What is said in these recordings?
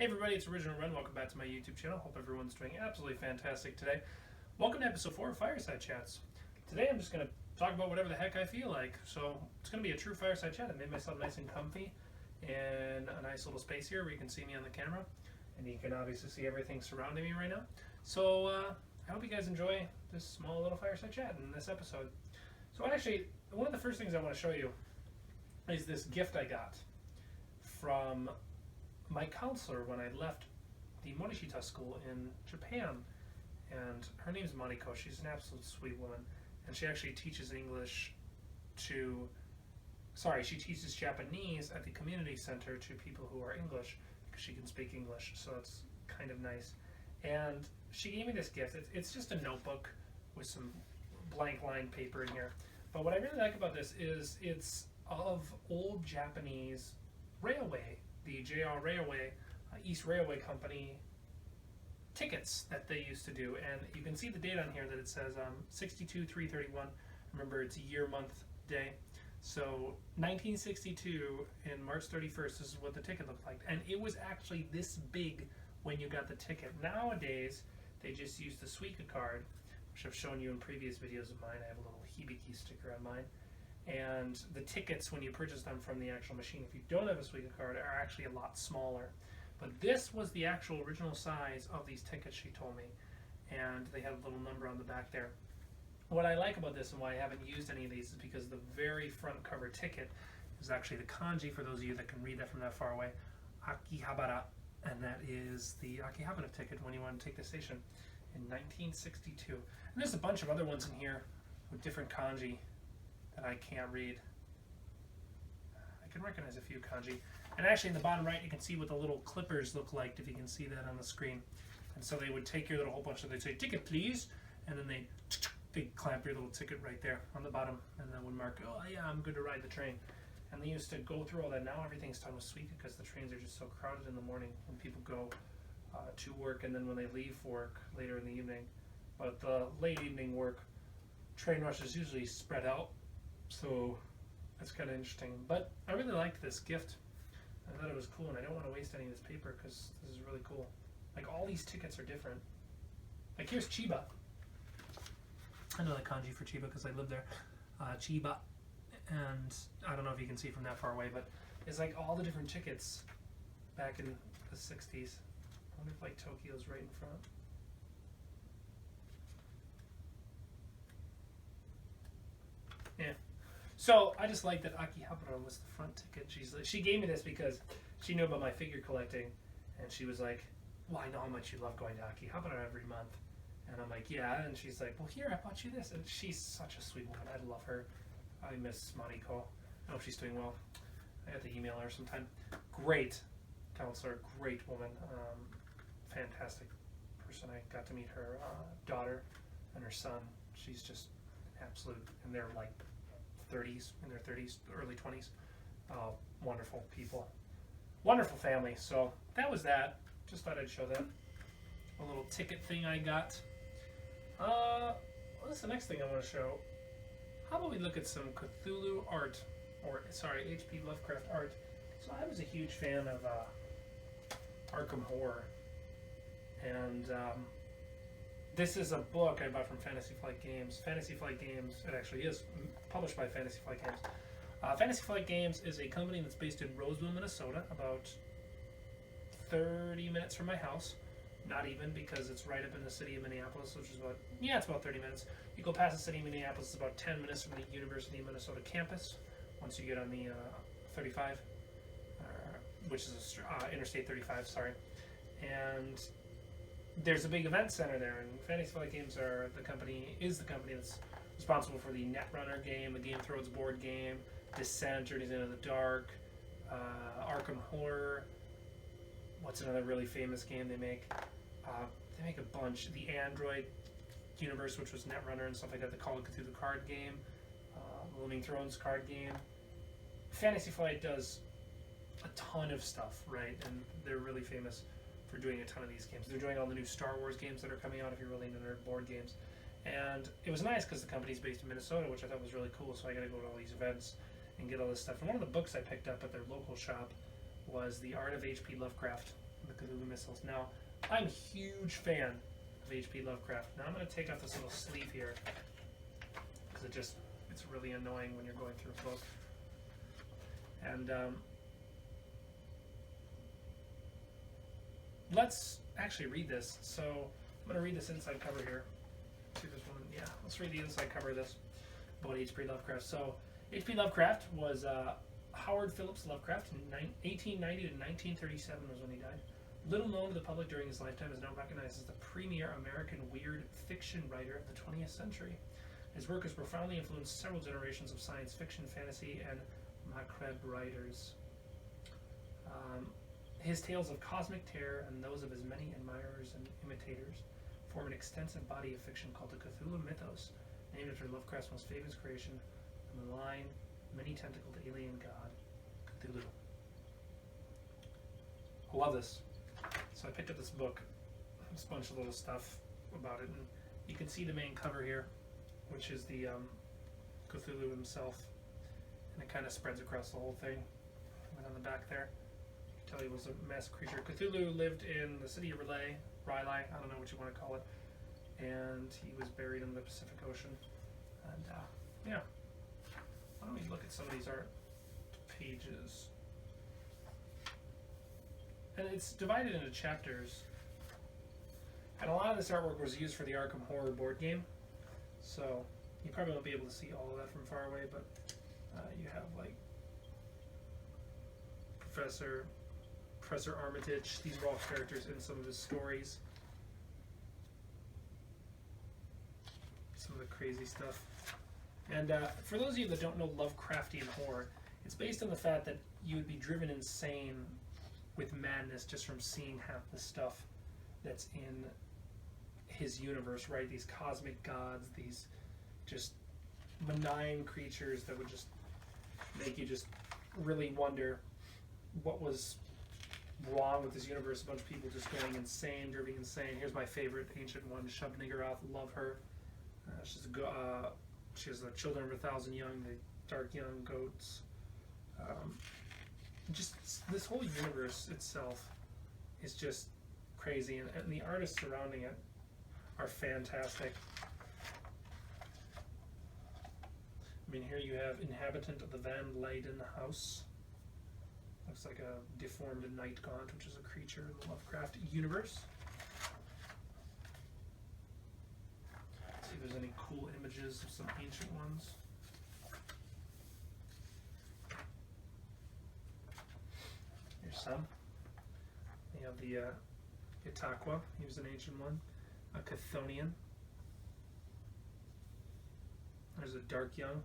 Hey everybody, it's Original Run. Welcome back to my YouTube channel. Hope everyone's doing absolutely fantastic today. Welcome to episode 4 of Fireside Chats. Today I'm just going to talk about whatever the heck I feel like. So it's going to be a true fireside chat. I made myself nice and comfy in a nice little space here where you can see me on the camera. And you can obviously see everything surrounding me right now. So I hope you guys enjoy this small little fireside chat in this episode. So actually, one of the first things I want to show you is this gift I got from my counselor when I left the Morishita school in Japan. And her name's Maniko. She's an absolute sweet woman. And she actually teaches she teaches Japanese at the community center to people who are English because she can speak English. So it's kind of nice. And she gave me this gift. It's just a notebook with some blank line paper in here. But what I really like about this is it's of old Japanese railway, the JR Railway, East Railway Company tickets that they used to do. And you can see the date on here that it says 62-331. Remember, it's a year, month, day. So 1962 in March 31st, this is what the ticket looked like. And it was actually this big when you got the ticket. Nowadays, they just use the Suica card, which I've shown you in previous videos of mine. I have a little hibiki sticker on mine. And the tickets, when you purchase them from the actual machine, if you don't have a Suica card, are actually a lot smaller. But this was the actual original size of these tickets, she told me. And they had a little number on the back there. What I like about this and why I haven't used any of these is because the very front cover ticket is actually the kanji, for those of you that can read that from that far away, Akihabara. And that is the Akihabara ticket when you want to take the station in 1962. And there's a bunch of other ones in here with different kanji that I can't read. I can recognize a few kanji. And actually in the bottom right you can see what the little clippers look like, if you can see that on the screen. And so they would take your little whole bunch, they'd say, ticket please, and then they clamp your little ticket right there on the bottom, and then would mark, oh yeah, I'm good to ride the train. And they used to go through all that. Now everything's done with Suica because the trains are just so crowded in the morning when people go to work, and then when they leave for work later in the evening. But the late evening work, train rush is usually spread out. So that's kind of interesting. But I really liked this gift. I thought it was cool, and I don't want to waste any of this paper because this is really cool. Like, all these tickets are different. Like, here's Chiba. I know the kanji for Chiba because I lived there. Chiba. And I don't know if you can see from that far away, but it's like all the different tickets back in the 60s. I wonder if, like, Tokyo's right in front. Yeah. So I just like that Akihabara was the front ticket. She gave me this because she knew about my figure collecting, and she was like, well, I know how much you love going to Akihabara every month. And I'm like, yeah. And she's like, well, here, I bought you this. And she's such a sweet woman. I love her. I miss Mariko. I hope she's doing well. I have to email her sometime. Great counselor, great woman, fantastic person. I got to meet her daughter and her son. She's just absolute, and they're like 30s, in their 30s, early 20s. Wonderful people. Wonderful family. So that was that. Just thought I'd show that. A little ticket thing I got. What's the next thing I want to show? How about we look at some Cthulhu art, or sorry, H.P. Lovecraft art. So I was a huge fan of Arkham Horror. And this is a book I bought from Fantasy Flight Games. Fantasy Flight Games, it actually is published by Fantasy Flight Games. Fantasy Flight Games is a company that's based in Roseville, Minnesota, about 30 minutes from my house. Not even, because it's right up in the city of Minneapolis, which is about, yeah, it's about 30 minutes. You go past the city of Minneapolis, it's about 10 minutes from the University of Minnesota campus, once you get on the 35, which is Interstate 35, sorry. And there's a big event center there, and Fantasy Flight Games is the company that's responsible for the Netrunner game, the Game of Thrones board game, Descent, Journeys into the Dark, Arkham Horror. What's another really famous game they make? They make a bunch. The Android universe, which was Netrunner and stuff like that. The Call of Cthulhu card game, Living Thrones card game. Fantasy Flight does a ton of stuff, right? And they're really famous for doing a ton of these games. They're doing all the new Star Wars games that are coming out, if you're really into nerd board games. And it was nice because the company's based in Minnesota, which I thought was really cool, so I got to go to all these events and get all this stuff. And one of the books I picked up at their local shop was The Art of H.P. Lovecraft. the Cthulhu missiles. Now, I'm a huge fan of H.P. Lovecraft. Now I'm going to take off this little sleeve here because it's really annoying when you're going through a book. And let's actually read this. So I'm going to read this inside cover here. See this one? Yeah, let's read the inside cover of this about H.P. Lovecraft. So H.P. Lovecraft was Howard Phillips Lovecraft. 1890 to 1937 was when he died. Little known to the public during his lifetime, is now recognized as the premier American weird fiction writer of the 20th century. His work has profoundly influenced several generations of science fiction, fantasy, and macabre writers. His tales of cosmic terror and those of his many admirers and imitators form an extensive body of fiction called the Cthulhu mythos, named after Lovecraft's most famous creation, the malign, many-tentacled alien god, Cthulhu. I love this. So I picked up this book. There's a bunch of little stuff about it, and you can see the main cover here, which is the Cthulhu himself, and it kind of spreads across the whole thing. And on the back there, I can tell you it was a mass creature. Cthulhu lived in the city of R'lyeh, I don't know what you want to call it, and he was buried in the Pacific Ocean. And yeah, why don't we look at some of these art pages? And it's divided into chapters. And a lot of this artwork was used for the Arkham Horror board game. So you probably won't be able to see all of that from far away, but you have like Professor Armitage. These are all characters in some of his stories. Some of the crazy stuff. And for those of you that don't know Lovecraftian horror, it's based on the fact that you would be driven insane with madness just from seeing half the stuff that's in his universe, right? These cosmic gods, these just benign creatures that would just make you just really wonder what was wrong with this universe. A bunch of people just going insane, driven insane. Here's my favorite ancient one, Shub-Niggurath. Love her. She has the children of 1,000 young, the dark young goats. Just this whole universe itself is just crazy, and the artists surrounding it are fantastic. I mean, here you have inhabitant of the Van Leyden house. Looks like a deformed night gaunt, which is a creature in the Lovecraft universe. Let's see if there's any cool images of some ancient ones. Here's some. You have the Itaqua. He was an ancient one. A Chthonian. There's a Dark Young.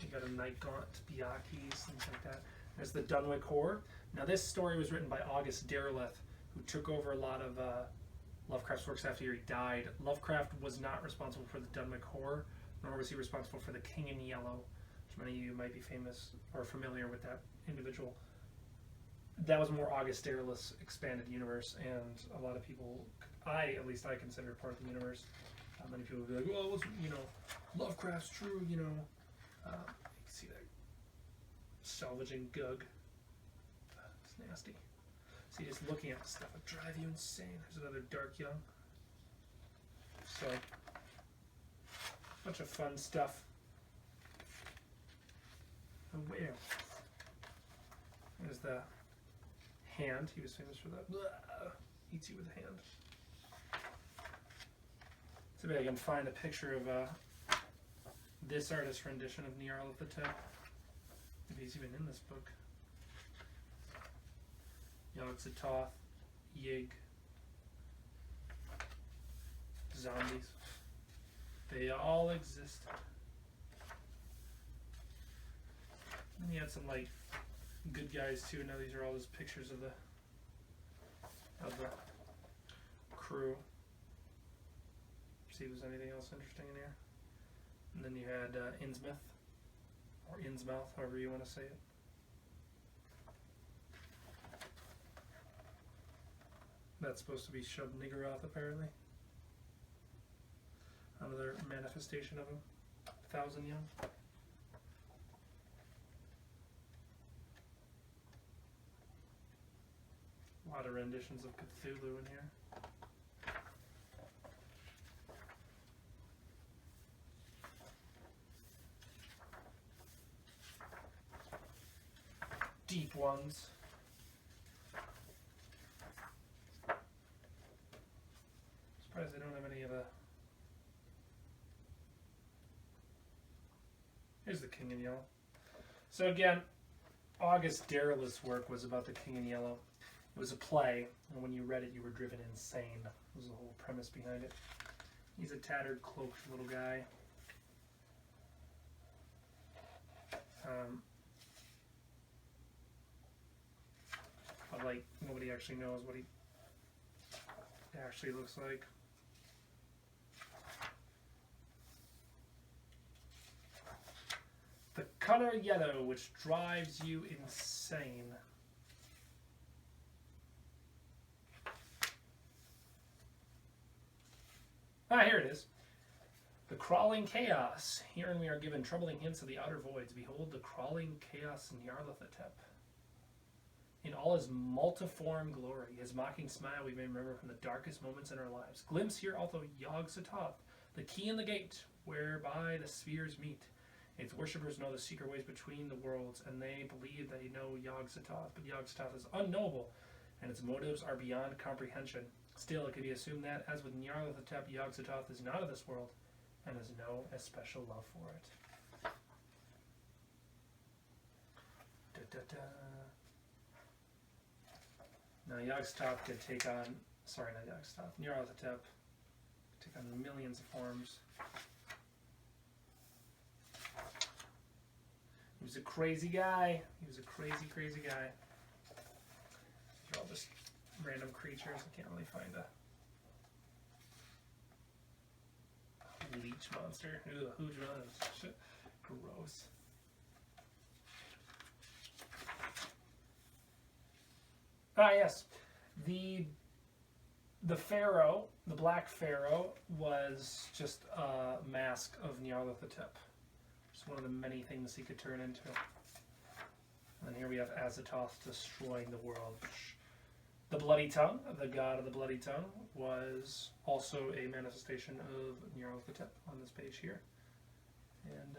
You got a Night Gaunt, Biakis, things like that. There's the Dunwich Horror. Now this story was written by August Derleth, who took over a lot of Lovecraft's works after he died. Lovecraft was not responsible for the Dunwich Horror, nor was he responsible for the King in Yellow, which many of you might be famous or familiar with that individual. That was more August Derleth's expanded universe, and a lot of people, at least I consider it part of the universe. Many people would be like, well, Lovecraft's true, you can see that salvaging Gug. It's nasty. See, just looking at the stuff would drive you insane. There's another Dark Young. So, bunch of fun stuff. A whale. There's the hand. He was famous for that. Blah, eats you with a hand. See if I can find a picture of this artist's rendition of Nyarlathotep. If he's even in this book. Yog-Sothoth, Yig, zombies. They all exist. And you had some like good guys too. Now these are all just pictures of the crew. See if there's anything else interesting in here. And then you had Innsmouth, or Innsmouth, however you want to say it. That's supposed to be Shub-Niggurath, apparently. Another manifestation of him. 1,000 young. A lot of renditions of Cthulhu in here. Deep ones. Surprised they don't have any of the... Here's the King in Yellow. So again, August Derleth's work was about the King in Yellow. It was a play, and when you read it, you were driven insane. That was the whole premise behind it. He's a tattered, cloaked little guy. But like, nobody actually knows what he actually looks like. The color yellow, which drives you insane. Ah, here it is. The crawling chaos. Herein we are given troubling hints of the outer voids. Behold the crawling chaos in Nyarlathotep. In all his multiform glory, his mocking smile we may remember from the darkest moments in our lives. Glimpse here also Yog-Sothoth, the key in the gate, whereby the spheres meet. Its worshippers know the secret ways between the worlds, and they believe they know Yog-Sothoth, but Yog-Sothoth is unknowable, and its motives are beyond comprehension. Still, it can be assumed that, as with Nyarlathotep, Yog-Sothoth is not of this world, and has no especial love for it. Now, Yog-Sothoth could take on, sorry, not Yog-Sothoth, Nyarlathotep could take on millions of forms. He was a crazy guy. He was a crazy, crazy guy. These are all just random creatures. I can't really find a leech monster. Ugh, who does? Shit. Gross. Ah, yes. The pharaoh, the Black Pharaoh, was just a mask of Nyarlathotep. One of the many things he could turn into. And here we have Azathoth destroying the world. The Bloody Tongue, the god of the Bloody Tongue, was also a manifestation of Nyarlathotep on this page here. And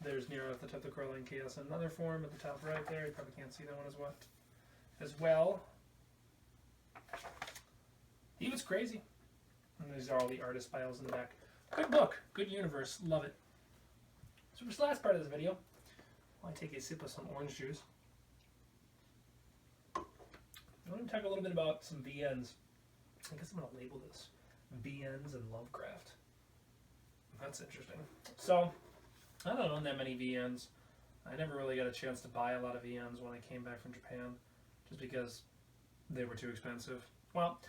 there's Nyarlathotep, the crawling chaos in another form at the top right there. You probably can't see that one as well. He was crazy. And these are all the artist bios in the back. Good book, good universe, love it. So for this last part of this video, I take a sip of some orange juice. I want to talk a little bit about some VNs. I guess I'm going to label this VNs and Lovecraft. That's interesting. So, I don't own that many VNs. I never really got a chance to buy a lot of VNs when I came back from Japan, just because they were too expensive. Well,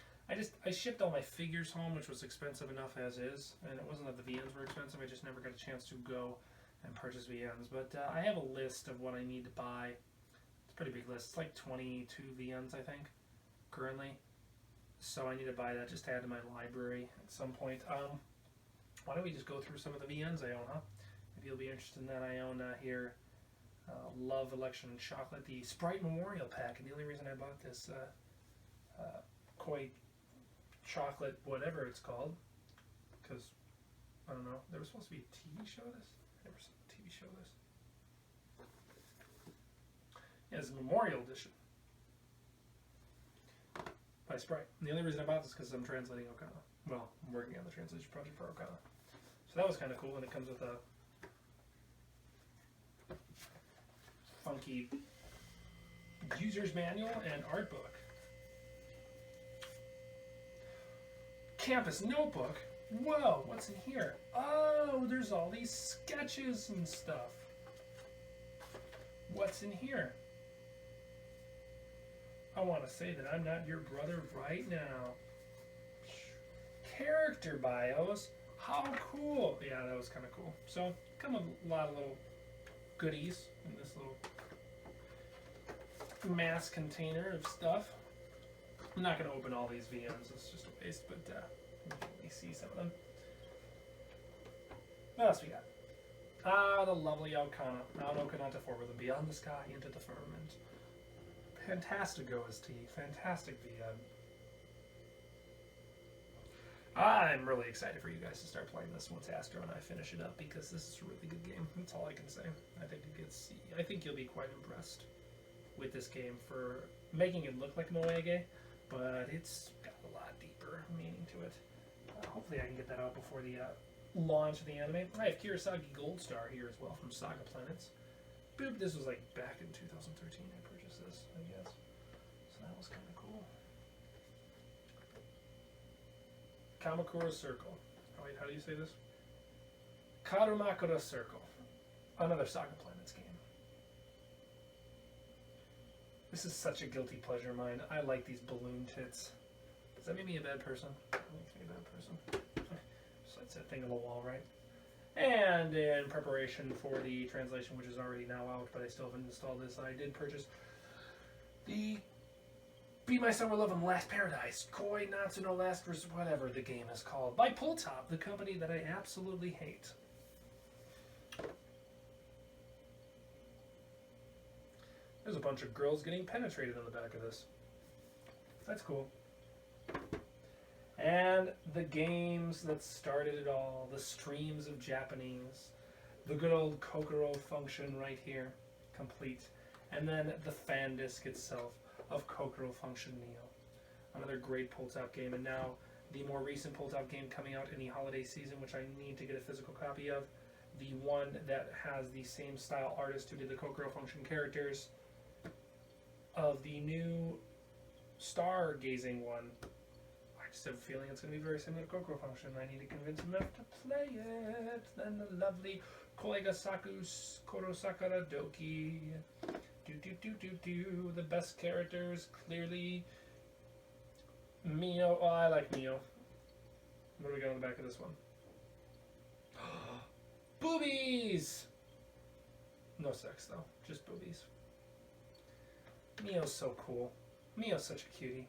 I shipped all my figures home, which was expensive enough as is, and it wasn't that the VNs were expensive, I just never got a chance to go and purchase VNs. But I have a list of what I need to buy. It's a pretty big list. It's like 22 VNs, I think, currently. So I need to buy that just to add to my library at some point. Why don't we just go through some of the VNs I own, huh? Maybe you'll be interested in that. I own here Love, Election, and Chocolate, the Sprite Memorial Pack, and the only reason I bought this Koi chocolate, whatever it's called, because I don't know, there was supposed to be a TV show of this. I never saw a TV show of this. Yeah, it's a memorial edition by Sprite. And the only reason I bought this is because I'm translating Okana. Well, I'm working on the translation project for Okana. So that was kind of cool, and it comes with a funky user's manual and art book. Campus notebook? Whoa, what's in here? Oh, there's all these sketches and stuff. What's in here? I want to say that I'm not your brother right now. Character bios? How cool. Yeah, that was kind of cool. So, come with a lot of little goodies in this little mass container of stuff. I'm not going to open all these VMs, it's just a waste, but you see some of them. What else we got? Ah, the lovely Okana. Mount Okanata forward, beyond the sky into the firmament. Fantastic OST. Fantastic VM. I'm really excited for you guys to start playing this once Astro and I finish it up, because this is a really good game. That's all I can say. I think you'll be quite impressed with this game for making it look like Moege, but it's got a lot deeper meaning to it. Hopefully I can get that out before the launch of the anime. I have Kirasagi Gold Star here as well from Saga Planets. Boop, this was like back in 2013 I purchased this, I guess. So that was kind of cool. Kamakura Circle. Oh wait, how do you say this? Karumakura Circle. Another Saga Planets game. This is such a guilty pleasure of mine. I like these balloon tits. Does that make me a bad person? That makes me a bad person. Just like that thing on the wall, right? And in preparation for the translation, which is already now out, but I still haven't installed this, I did purchase the Be My Summer Love and Last Paradise, Koi Natsuno Last whatever the game is called, by Pulltop, the company that I absolutely hate. There's a bunch of girls getting penetrated on the back of this. That's cool. And the games that started it all, the streams of Japanese, the good old Kokoro function right here, complete. And then the fan disc itself of Kokoro Function Neo. Another great Pull-Top game, and now the more recent Pull-Top game coming out in the holiday season, which I need to get a physical copy of, the one that has the same style artist who did the Kokoro Function characters of the new Stargazing one. I just have a feeling it's going to be very similar to Kokoro Function. I need to convince him enough to play it. Then the lovely Koigasaku Korosakara Doki. The best characters, clearly. Mio. Oh, I like Mio. What do we got on the back of this one? Boobies! No sex, though. Just boobies. Mio's so cool. Mio's such a cutie.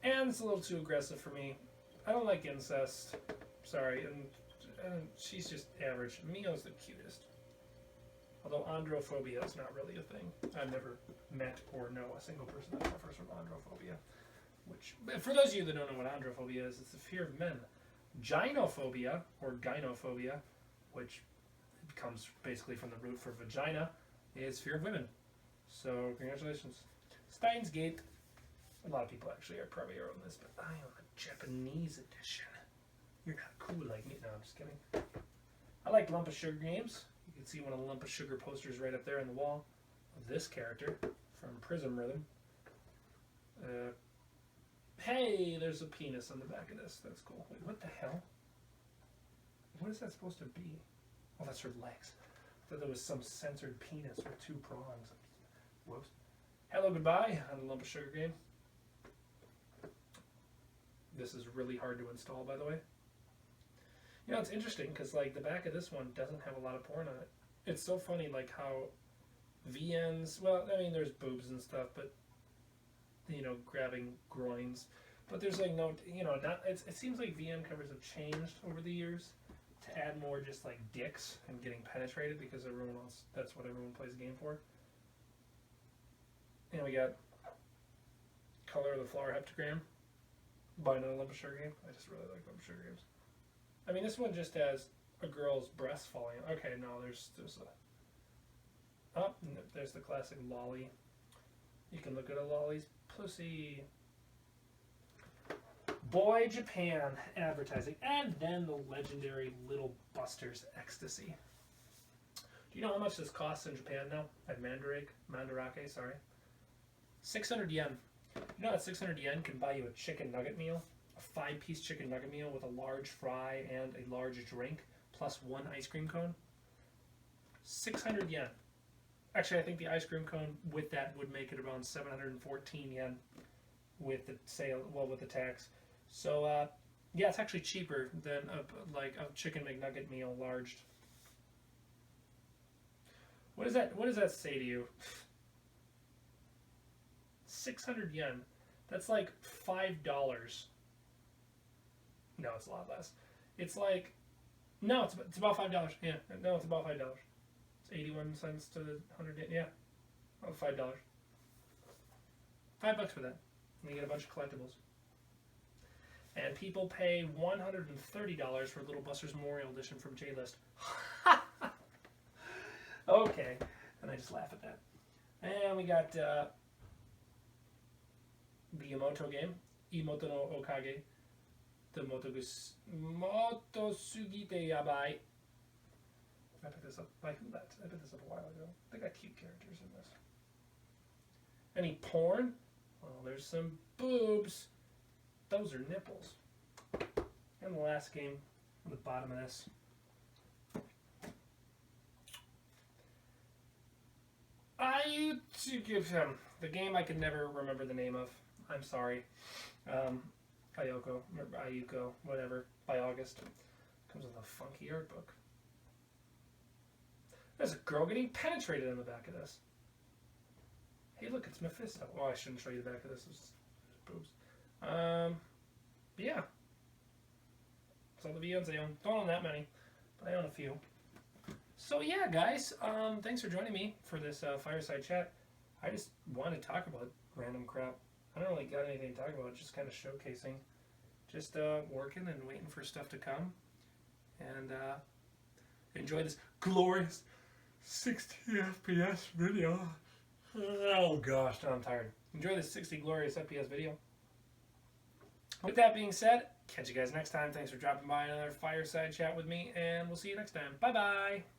And it's a little too aggressive for me. I don't like incest. Sorry. And she's just average. Mio's the cutest. Although androphobia is not really a thing. I've never met or know a single person that suffers from androphobia. Which, for those of you that don't know what androphobia is, it's the fear of men. Gynophobia, or gynophobia, which comes basically from the root for vagina, is fear of women. So, congratulations. Steins Gate. A lot of people actually are probably on this, but I am a Japanese edition. You're not cool like me. No, I'm just kidding. I like Lump of Sugar games. You can see one of the Lump of Sugar posters right up there on the wall of this character from Prism Rhythm. Hey, there's a penis on the back of this. That's cool. Wait, what the hell? What is that supposed to be? Oh, that's her legs. I thought there was some censored penis with two prongs. Whoops. Hello, goodbye on the Lump of Sugar game. This is really hard to install, by the way. You know, it's interesting because, like, the back of this one doesn't have a lot of porn on it. It's so funny, like, how VNs, well, I mean, there's boobs and stuff, but, you know, grabbing groins. But there's, like, no, you know, not, it seems like VN covers have changed over the years to add more just, like, dicks and getting penetrated because everyone else, that's what everyone plays the game for. And we got Color of the Flower Heptagram by another Lump of Sugar game. I just really like Lump of Sugar games. I mean, this one just has a girl's breast falling. Okay, no, there's a... Oh, there's the classic lolly. You can look at a lolly's pussy. Boy Japan advertising. And then the legendary Little Buster's Ecstasy. Do you know how much this costs in Japan now? At Mandarake, sorry. 600 yen. You know that 600 yen can buy you a chicken nugget meal? A 5-piece chicken nugget meal with a large fry and a large drink, plus 1 ice cream cone? 600 yen. Actually, I think the ice cream cone with that would make it around 714 yen with the sale, well, with the tax. So, yeah, it's actually cheaper than a chicken McNugget meal, large. What does that say to you? 600 yen. That's like $5. No, it's a lot less. It's like, no, it's about $5. Yeah, no, it's about $5. It's 81 cents to 100 yen. Yeah, about $5. $5 for that. And you get a bunch of collectibles. And people pay $130 for Little Buster's Memorial Edition from J-List. Okay. And I just laugh at that. And we got the Emoto game. Emoto no Okage. The Motosugite Yabai. I picked this up. By who that? I picked this up a while ago. They got cute characters in this. Any porn? Well, there's some boobs. Those are nipples. And the last game on the bottom of this. The game I could never remember the name of. I'm sorry. Ayuko, whatever, by August. Comes with a funky art book. There's a girl getting penetrated in the back of this. Hey, look, it's Mephisto. Oh, I shouldn't show you the back of this. It's boobs. Yeah. That's all the VNs I own. Don't own that many, but I own a few. So yeah, guys, thanks for joining me for this fireside chat. I just wanted to talk about random crap. I don't really got anything to talk about, just kind of showcasing. Just working and waiting for stuff to come. And enjoy this glorious 60 FPS video. Oh gosh, now I'm tired. Enjoy this 60 glorious FPS video. With that being said, catch you guys next time. Thanks for dropping by another fireside chat with me, and we'll see you next time. Bye-bye.